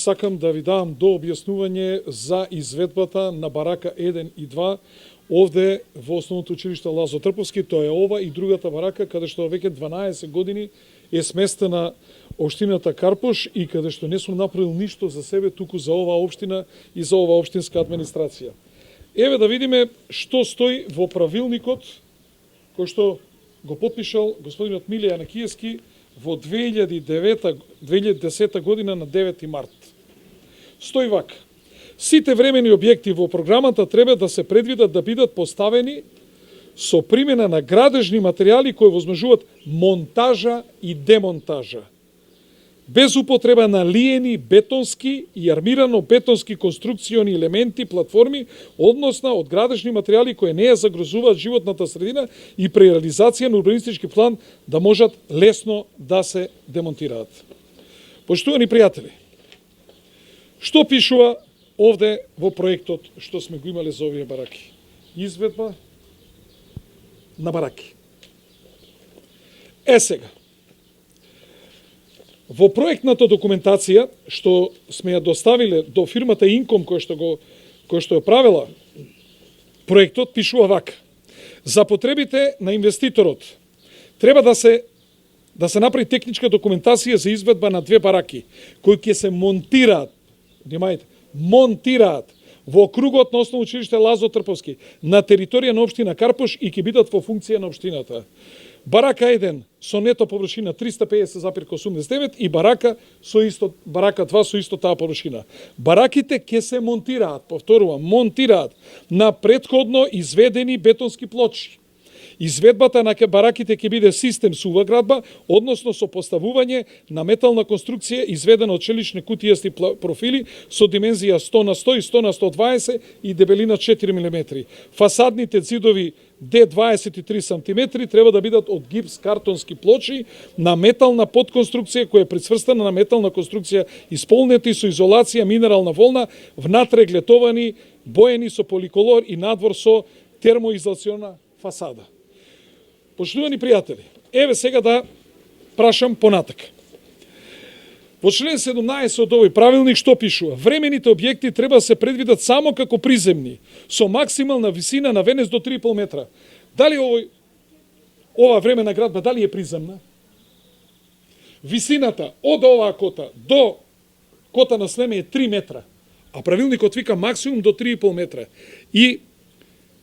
Сакам да ви давам до објаснување за изведбата на барака 1 и 2 овде во Основното училиште Лазо Трповски. Тоа е ова и другата барака, каде што веќе 12 години е сместена општината Карпош и каде што не сум направил ништо за себе, туку за оваа општина и за оваа општинска администрација. Еве да видиме што стои во правилникот кој што го потпишал господинот Миле Јанакиевски во 2010 година на 9 март. Стои вака. Сите времени објекти во програмата треба да се предвидат да бидат поставени со примена на градежни материјали кои возможуваат монтажа и демонтажа, без употреба на лиени, бетонски и армирано бетонски конструкциони елементи, платформи, односно од градежни материјали кои не ја загрозуваат животната средина и при реализација на урбанистички план да можат лесно да се демонтираат. Поштувани пријатели, што пишува овде во проектот што сме го имале за овие бараки? Изведба на бараки. Сега, во проектната документација што сме ја доставиле до фирмата Инком која што ја правела проектот, пишува вака: за потребите на инвеститорот треба да се направи техничка документација за изведба на две бараки кои ќе се монтираат, внимајте, монтираат во округот на Основно училиште Лазо Трповски на територија на општина Карпош и ќе бидат во функција на општината. Барака 1 со нето површина 350,89 и барака 2 со исто таа површина. Бараките ќе се монтираат, повторувам, монтираат на претходно изведени бетонски плочи. Изведбата на бараките ќе биде систем сува градба, односно со поставување на метална конструкција изведена од челични кутијасти профили со димензија 100 на 100 и 100 на 120 и дебелина 4 мм. Фасадните ѕидови D23 см треба да бидат од гипс картонски плочи на метална подконструкција која е прицврстана на метална конструкција, исполнети со изолација минерална волна, внатре глетовани, боени со поликолор и надвор со термоизолациона фасада. Поштувани пријатели, еве сега да прашам понатака. Во член 17 од овој правилник што пишува? Времените објекти треба да се предвидат само како приземни, со максимална висина на венец до 3,5 метра. Дали ова времена градба, дали е приземна? Висината од оваа кота до кота на Слеме е 3 метра, а правилникот вика максимум до 3,5 метра. И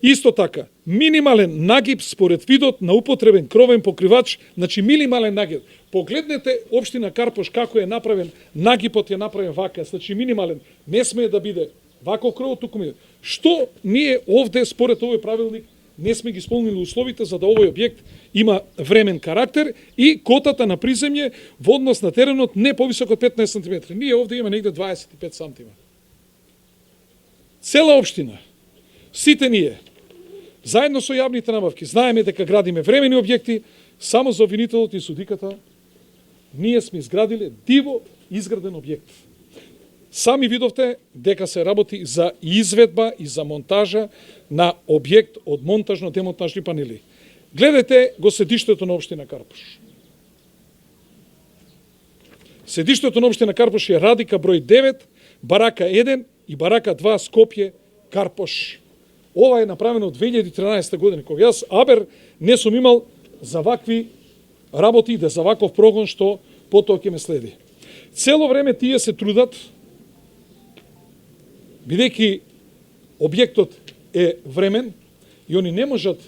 исто така, минимален нагиб според видот на употребен кровен покривач, значи минимален нагиб. Погледнете општина Карпош како е направен, нагибот е направен вака, значи минимален, не смее да биде вако кровот, туку ми. Што ние овде според овој правилник не сме ги исполнили условите за да овој објект има времен карактер и котата на приземје во однос на теренот не повисок од 15 см. Ние овде имаме негде 25 см. Цела општина, сите ние, заедно со јавните набавки, знаеме дека градиме времени објекти, само за обвинителот и судиката, ние сме изградиле диво изграден објект. Сами видовте дека се работи за изведба и за монтажа на објект од монтажно-демонтажни панели. Гледате го седиштето на општина Карпош. Седиштето на општина Карпош е Радика број 9, барака 1 и барака 2 Скопје Карпош. Ова е направено од 2013 година, кога јас абер не сум имал за вакви работи, да за ваков прогон што потоа ќе ме следи. Цело време тие се трудат, бидејќи објектот е времен и они не можат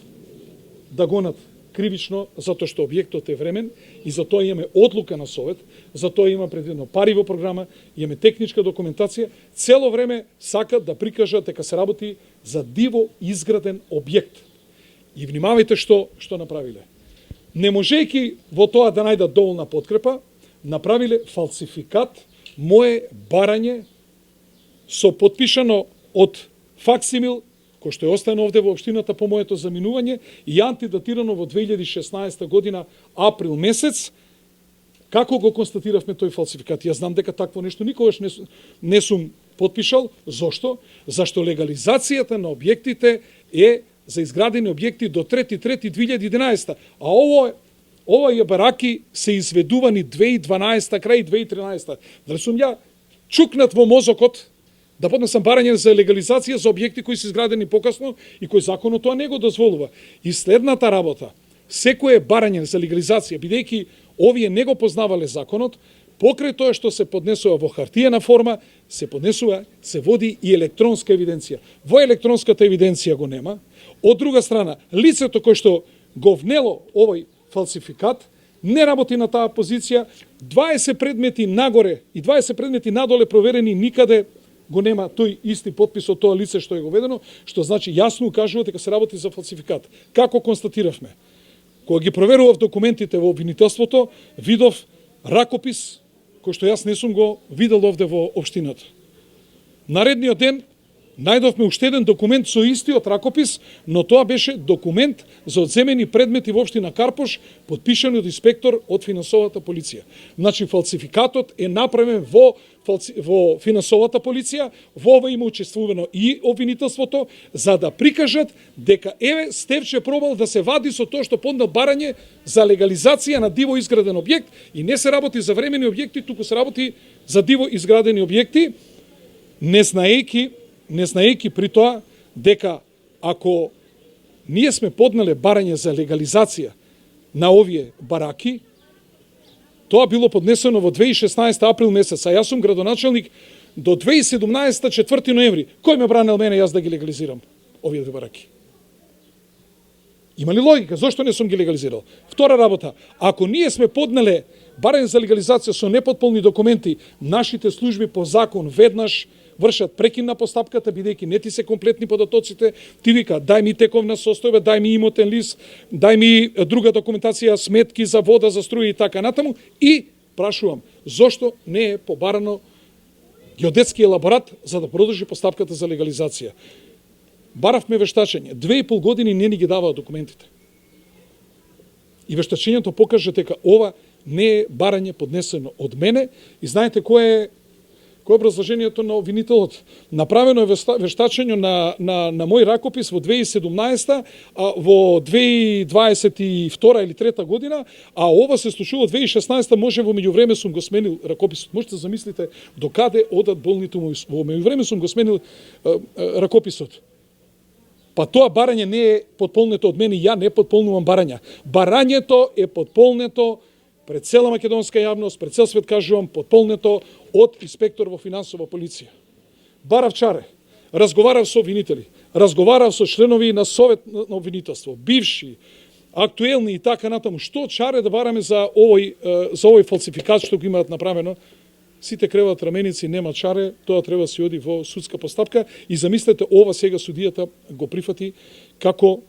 да гонат кривично затоа што објектот е времен и затоа имаме одлука на совет, затоа има предвидено пари во програма, имаме техничка документација, цело време сакат да прикажат дека се работи за диво изграден објект. И внимавајте што направиле. Не можејќи во тоа да најдат доволна подкрепа, направиле фалсификат, мое барање со потпишано од факсимил, кој што е оставено овде во општината по моето заминување и антидатирано во 2016 година, април месец, како го констатиравме тој фалсификат. Јас знам дека такво нешто никогаш не сум потпишал. Зошто? Зашто легализацијата на објектите е за изградени објекти до 3.3.2011. А овие бараки се изведувани 2012 крај 2013. Дали сум ја чукнат во мозокот да поднесам барање за легализација за објекти кои се изградени покасно и кои законот тоа не го дозволува. И следната работа, секое барање за легализација, бидејќи овие не го познавале законот, покрај тоа што се поднесува во хартиена форма, се поднесува, се води и електронска евиденција. Во електронската евиденција го нема. Од друга страна, лицето кој што го внело овој фалсификат не работи на таа позиција, 20 предмети нагоре и 20 предмети надоле проверени, никаде го нема тој исти подпис од тоа лице што е го ведено, што значи јасно укажува дека се работи за фалсификат. Како констатиравме? Кога ги проверував документите во обвинителството, видов ракопис кој што јас не сум го видел овде во општината. Наредниот ден најдовме уште еден документ со истиот ракопис, но тоа беше документ за одземени предмети во општина Карпош, подпишан од инспектор од финансовата полиција. Значи, фалсификатот е направен во финансовата полиција, во ова има учествувано и обвинителството, за да прикажат дека еве Стевче пробал да се вади со тоа што поднел барање за легализација на диво изграден објект и не се работи за времени објекти, туку се работи за диво изградени објекти, не знаејќи при тоа дека ако ние сме поднеле барање за легализација на овие бараки, тоа било поднесено во 2016 април месец, а јас сум градоначелник до 2017 4 ноември. Кој ме бранел мене јас да ги легализирам овие бараки? Има ли логика? Зошто не сум ги легализирал? Втора работа, ако ние сме поднеле барање за легализација со непотполни документи, нашите служби по закон веднаш вршат прекин на постапката, бидејќи не ти се комплетни податоците, ти вика, дај ми тековна состојба, дај ми имотен лист, дај ми друга документација, сметки за вода, за струја и така натаму, и прашувам, зошто не е побарано геодетски елаборат за да продолжи постапката за легализација? Баравме вештачење, 2,5 години не ни ги даваа документите. И вештачењето покаже дека ова не е барање поднесено од мене, и знаете кој е образложението на обвинителот? Направено е вештачење на мој ракопис во 2017, во 2022 или 3 година, а ова се случува во 2016, може во меѓувреме сум го сменил ракописот. Можете да замислите докаде одат болните мои. Во меѓувреме сум го сменил ракописот. Па тоа барање не е потполнето од мене, ја не потполнувам барања. Барањето е потполнето пред цела македонска јавност, пред цел свет кажувам, потполнето од инспектор во финансова полиција. Барав чаре, разговарав со обвинители, разговарав со членови на совет на обвинителство, бивши, актуелни и така натаму. Што чаре да бараме за овој фалсификат што го имаат направено? Сите креват раменици, нема чаре, тоа треба да се оди во судска постапка, и замислете, ова сега судијата го прифати како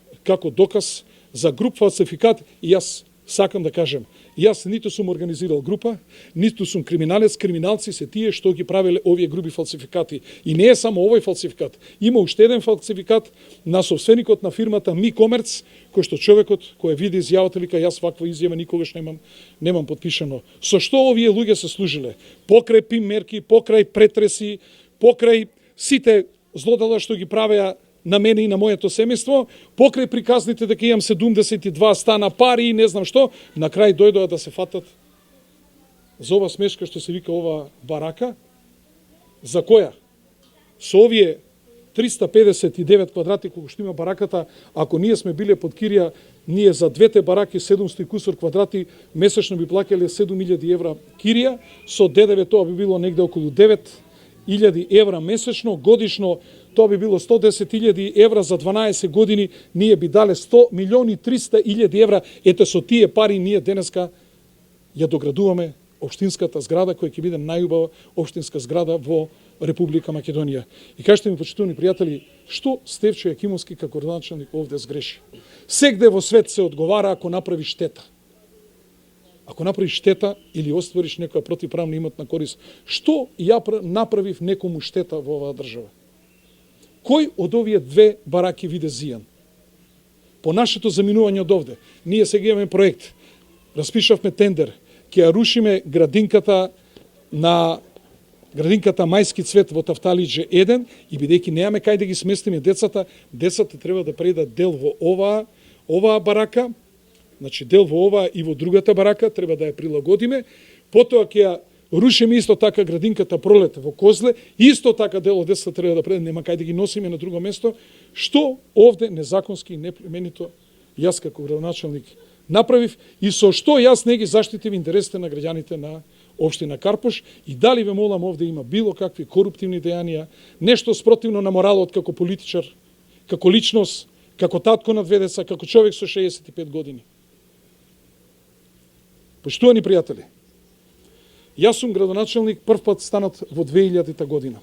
доказ за груп фалсификат. И јас сакам да кажем, јас ниту сум организирал група, ниту сум криминалец, криминалци се тие што ги правеле овие груби фалсификати. И не е само овој фалсификат. Има уште еден фалсификат на собственикот на фирмата Ми Комерц, кој што човекот кој види изјавата вика, јас ваква изјава никогаш немам подпишано. Со што овие луѓе се служиле? Покрај ПИМ мерки, покрај претреси, покрај сите злодела што ги правеа на мене и на моето семејство, покрај приказните дека имам 72 стана, пари и не знам што, на крај дојдоа да се фатат за ова смешка што се вика ова барака. За која? Со овие 359 квадрати колку што има бараката, ако ние сме биле под кирија, ние за двете бараки 700 и кусор квадрати месечно би плаќале 7000 евра кирија, со ДДВ тоа би било негде околу 9000 евра месечно, годишно тоа би било 110.000 евра, за 12 години ние би дале 100.300.000 евра. Ете, со тие пари ние денеска ја доградуваме општинската зграда, која ќе биде најубава општинска зграда во Република Македонија. И кажете ми, почитувани пријатели, што Стевчо Јакимовски како градоначелник овде сгреши? Сегде во свет се одговара ако направиш штета. Ако направиш штета или оствариш некоја противправна имотна корист, што ја направив некому штета во оваа држава? Кој од овие две бараки виде зијан? По нашето заминување од овде, ние сега имаме проект, распишавме тендер, ќе ја рушиме градинката Мајски цвет во Тафталиџе 1, и бидејќи немаме кај да ги сместиме децата треба да предат дел во оваа барака, значи дел во оваа и во другата барака треба да ја прилагодиме, потоа ќе ја рушиме исто така градинката Пролет во Козле, исто така дел од децата треба да преде, нема кај да ги носиме на друго место, што овде незаконски и неплеменито јас како градоначалник направив и со што јас не ги заштитив интересите на граѓаните на општина Карпош и дали ве молам овде има било какви коруптивни дејанија, нешто спротивно на моралот како политичар, како личност, како татко на две деца, како човек со 65 години. Поштувани пријатели, јас сум градоначалник прв пат станат во 2000 година.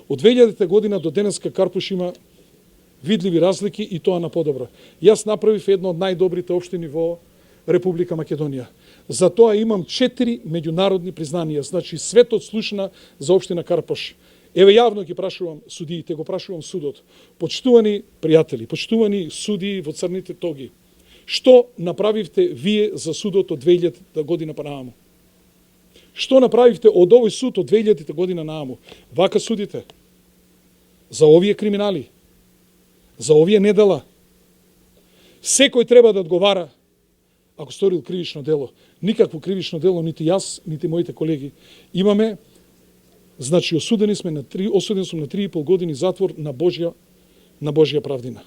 Од 2000 година до денеска Карпош има видливи разлики и тоа на подобро. Јас направив едно од најдобрите општини во Република Македонија. За тоа имам 4 меѓународни признанија, значи светот слушна за општина Карпош. Еве јавно ги прашувам судиите, го прашувам судот. Почитувани пријатели, почитувани судии во црните тоги, што направивте вие за судот од 2000 година па нааму? Што направивте од овој суд од 2000 година нааму? Вака судите за овие криминали, за овие недела. Секој треба да одговара ако сторил кривично дело. Никакво кривично дело нити јас, нити моите колеги имаме. Значи осуден сум на 3,5 години затвор на Божја правдина.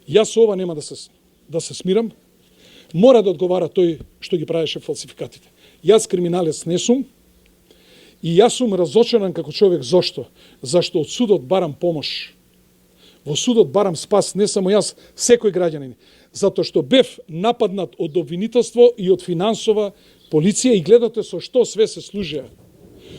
Јас ова нема да се смирам. Мора да одговара тој што ги правеше фалсификатите. Јас криминалец не сум и јас сум разочаран како човек. Зошто? Зашто од судот барам помош. Во судот барам спас, не само јас, секој граѓанин. Затоа што бев нападнат од обвинителство и од финансова полиција и гледате со што све се служеа.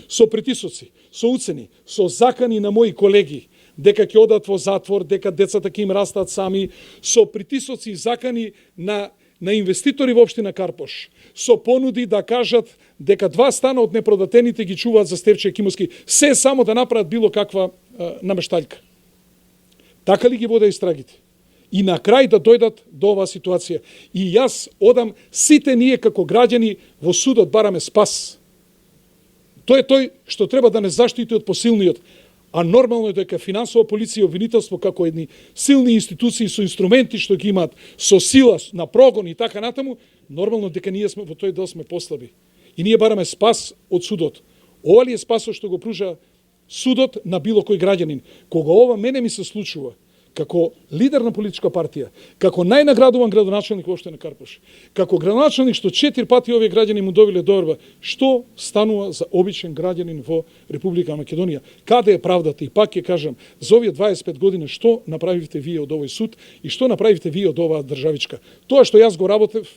Со притисоци, со уцени, со закани на мои колеги, дека ќе одат во затвор, дека децата ќе им растат сами, со притисоци и закани на инвеститори во општина Карпош, со понуди да кажат дека 2 стана од непродатените ги чуваат за Стевче Кимовски, се само да направат било каква намештаljка. Така ли ги воде истрагите? И на крај да дојдат до оваа ситуација. И јас одам, сите ние како граѓани во судот бараме спас. Тој е тој што треба да не заштити од посилниот. А нормално е дека финансова полиција и обвинителство како едни силни институции со инструменти што ги имаат со сила на прогон и така натаму, нормално дека ние сме во тој дел сме послаби. И ние бараме спас од судот. Ова ли е спасот што го пружа судот на било кој граѓанин? Кога ова мене ми се случува, како лидер на политичка партија, како најнаградуван градоначалник во општина Карпош, како градоначалник што 4 пати овие граѓани му добиле доверба, што станува за обичен граѓанин во Република Македонија? Каде е правдата? И пак ќе кажам, за овие 25 години што направивте вие од овој суд и што направивте вие од оваа државичка? Тоа што јас го работев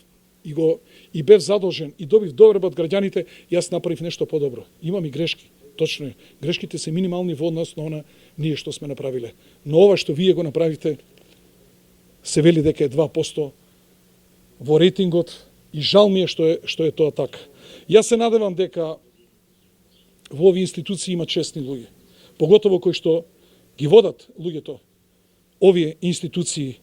и бев задолжен и добив доверба од граѓаните, јас направив нешто подобро. Имам и грешки. Точно е. Грешките се минимални во однос на она ние што сме направиле. Но ова што вие го направите, се вели дека е 2% во рейтингот и жал ми е што е тоа така. Јас се надевам дека во овие институции има честни луѓе. Поготово кои што ги водат луѓето овие институции.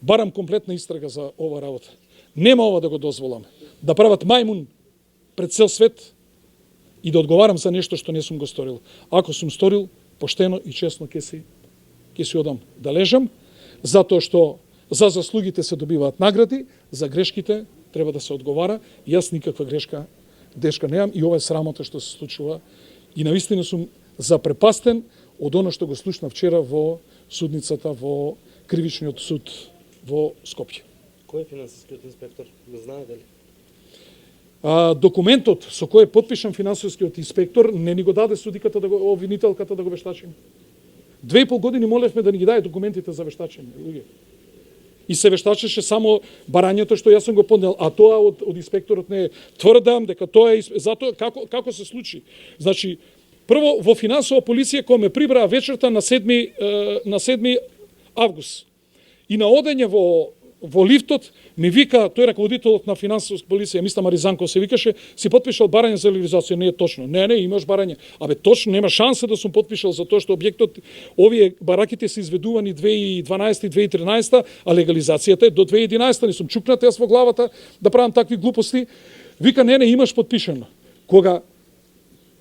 Барам комплетна истрага за ова работа. Нема ова да го дозволам. Да прават мајмун пред цел свет и да одговарам за нешто што не сум го сторил. Ако сум сторил, поштено и честно ќе си одам да лежам, затоа што за заслугите се добиваат награди, за грешките треба да се одговара. Јас никаква грешка немам и ова е срамота што се случува. И навистина сум запрепастен од оно што го слушнав вчера во судницата во Кривичниот суд во Скопје. Кој е финансискиот инспектор? Го знае дали? Документот со кој е потпишан финансискиот инспектор не ни го даде судиката, обвинителката да го вештачиме. 2,5 години молевме да ни ги даде документите за вештачење, луѓе. И се вештачеше само барањето што јас сум го поднел, а тоа од инспекторот не е. Тврдам дека тоа е затоа како се случи. Значи, прво во финансова полиција кој ме прибраа вечерта на 7 август. И на одење во лифтот ми вика, тој раководителот на финансовска полиција, мисля Маризанко се викаше, си потпишал барање за легализација. Не е точно. Не, имаш барање. Абе точно нема шанса да сум потпишал за тоа што објектот, овие бараките се изведувани 2012 и 2013, а легализацијата е до 2011. Не сум чукнат јас во главата да правам такви глупости. Вика не, имаш потпишано. Кога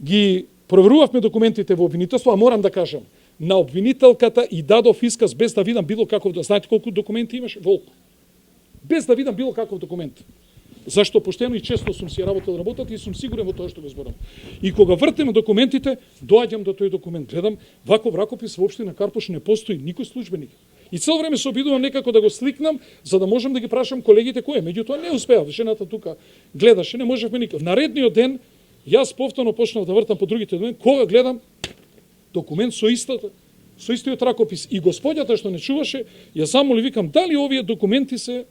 ги проверувавме документите во обвинителство, а морам да кажам, на обвинителката и дадов исказ без да видам било каков, знаете колку документи имаше? Волку. Без да видам било каков документ. Зашто поштено и често сум си работат и сум сигурен во тоа што го зборам. И кога вртем документите, доаѓам до тој документ, гледам, ваков ракопис во општина Карпош не постои никој службеник. И цело време се обидувам некако да го сликнам, за да можам да ги прашам колегите кој е. Меѓутоа не успеав, жената тука гледаше, не можевме никако. Наредниот ден, јас повторно почнав да вртам по другите документи, кога гледам документ со истиот ракопис. И господјата што не чуваше, ја замоли, викам, дали овие документи се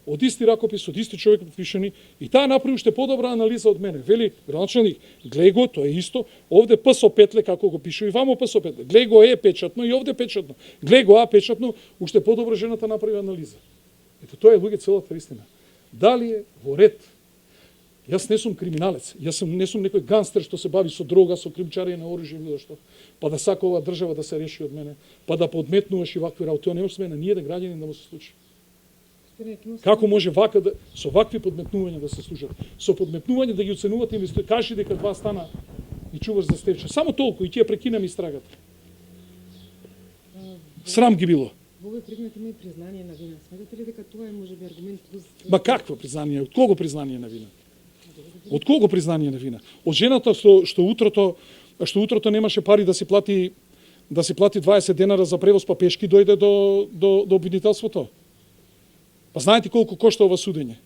од исти ракопис, од исти човек пишани, и таа направи уште подобра анализа од мене. Вели, граначелник, глеј го, тоа е исто, овде П со петле, како го пише, и вамо П со петле. Глеј го Е печатно и овде печатно. Глеј го А печатно, уште подобро жената направи анализа. Ето тоа е, луѓе, целата истина. Дали е во ред? Јас не сум криминалец, не сум некој ганстер што се бави со дрога, со кримчарење на оружје или што, па да сака ова држава да се реши од мене, па да подметнуваш и вакви работи. Тоа не може на ниеден граѓанин да му се случи. Како може вака да, со вакви подметнувања да се служат? Со подметнување да ги оценувате инвеститори, кажи дека два стана и чуваш за стече. Само толку и ти ја прекинам истрагата. Срам ги било. Во овој предмет има и признание на вина. Смятате ли дека тоа е можеби аргумент плюс? Ма какво признание? Од кого признание на вина? Од кого признание на вина? Од жената што утрото немаше пари да си плати 20 денара за превоз па пешки дојде до обвинителството. Па знаете колку кошта ова судење?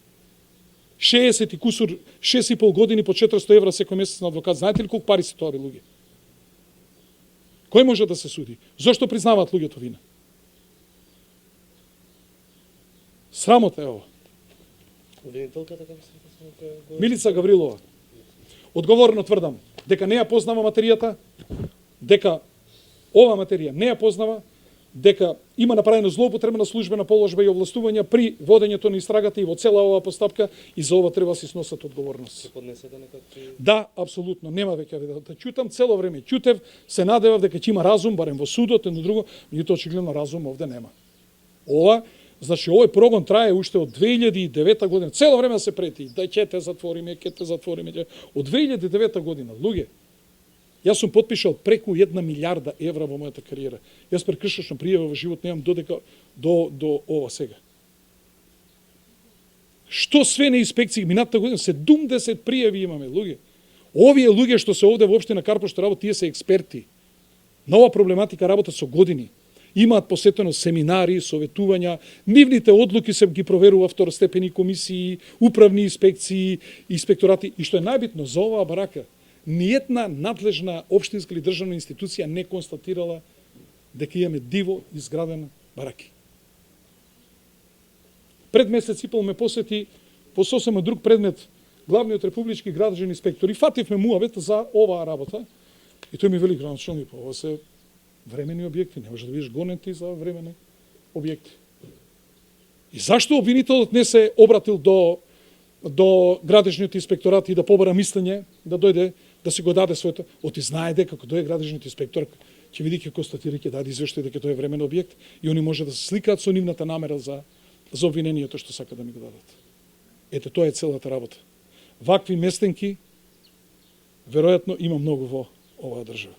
60 и кусур, 6,5 години по 400 евра секој месец на адвокат. Знаете ли колку пари се тоа, луѓе? Кој може да се суди? Зошто признаваат луѓето вина? Срамота е ова. Обвинителката како се Милица Гаврилова. Одговорно тврдам дека не ја познава материјата, дека ова материја не ја познава, дека има направено злоупотреба на службена положба и овластувања при водењето на истрагата и во цела оваа постапка, и за ова треба да се сносат одговорност. се поднесете некакви... Да, апсолутно, нема веќе да ќутам, цело време ќутев, се надевав дека ќе има разум, барем во судот, едно друго, меѓутоа очигледно разум овде нема. Ова, значи, овој прогон трае уште од 2009 година, цело време се прети, да ќе те затвориме, од 2009 година, луѓе. Јас сум потпишал преку 1 милиарда евра во мојата кариера. Јас прекршачно пријава во живот немам додека до ова сега. Што све не инспекции минатата година, 70 пријави имаме, луѓе. Овие луѓе што се овде во општина Карпош што работат, тие се експерти. На ова проблематика работат со години. Имаат посетено семинари, советувања, нивните одлуки се ги проверува второстепени комисии, управни инспекции, инспекторати, и што е најбитно за оваа барака, ниједна надлежна општинска или државна институција не констатирала дека имаме диво изградена бараки. Пред месец и пол ме посети по сосема друг предмет главниот републички градежен инспектор и фативме муабет за оваа работа. И тој ми вели, граначелник, ова се времени објекти, не може да бидеш гонен ти за времени објекти. И зашто обвинителот не се обратил до градежниот инспекторат и да побара мислење, да дојде, да си го даде своето, оти знае дека кога дојде градежниот инспектор, ќе види, ќе констатира, ќе даде извештај дека тоа е времен објект и они може да се сликаат со нивната намера за обвинението што сака да ми го дадат. Ете, тоа е целата работа. Вакви местенки веројатно има многу во оваа држава.